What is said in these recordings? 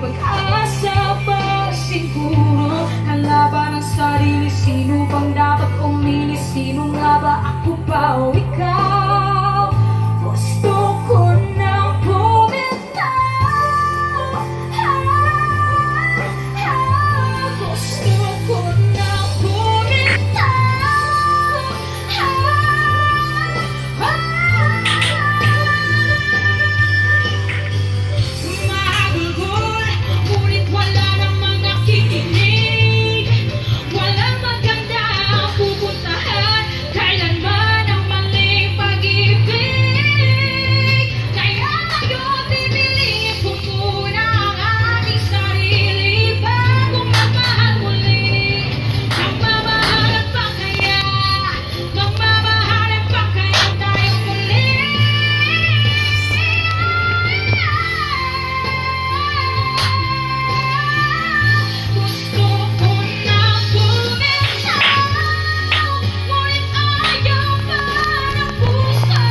pag-asa pa siguro. Kalaban ang sarili, sino bang dapat umili? Sino nga ba, ako ba o ikaw? Gusto ko nang bumitaw. Gusto ko nang bumitaw. Magugol, ngunit wala namang nakikinig. Walang maganda ang pupuntahan, kailanman ang maling pag-ibig. Kaya ngayon pipiliin ko muna ang ating sarili bago magmahal muli. Magmamahalan pa kaya? Magmamahalan pa kaya tayo muli? Gusto ko nang bumitaw, ngunit ayaw pa ng puso.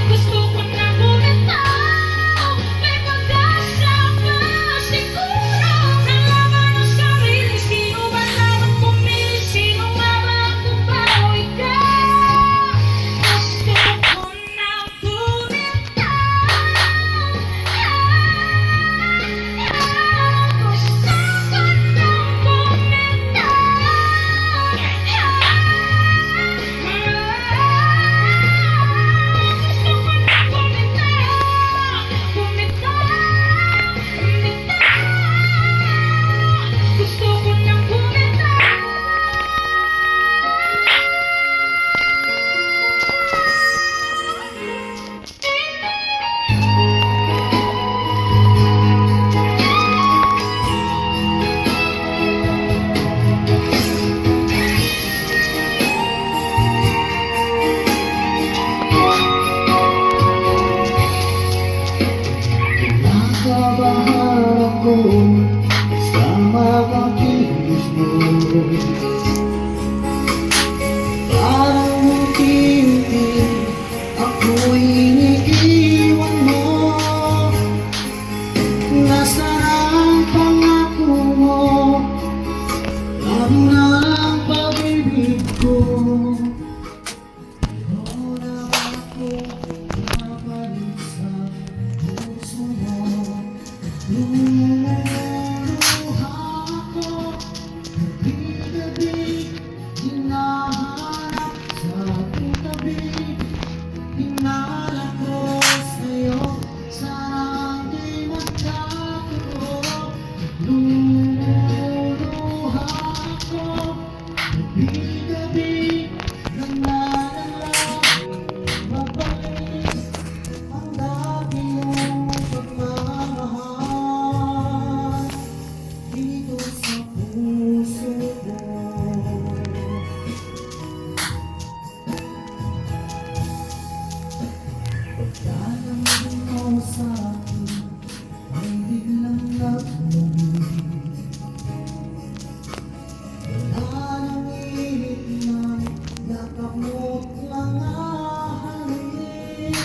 Gusto ko nang bumitaw, may pag-asa pa siguro. Nalaman ang sarili, sino ba dapat pumili? Sino nga ba, ako ba o ikaw? Gusto ko nang Nakabahan ako sa mga kilos mo. Parang unti-unti ako'y iniiwan mo. Nasaan ang pangako mo, lalo na ang pag-ibig ko. Ikaw na ako babalik sa puso mo. Luluha ako, gabi-gabi, hinahanap sa aking tabi. Hinala ko sa'yo, sana di magkatotoo. Luluha ako, gabi-gabi, nananalang mabalik ang dati mong pagmamahal dito sa puso ko. Pagkakaroon mo sa akin ay biglang nagmamit. Wala nang ilit na yakap mo't mga hangin.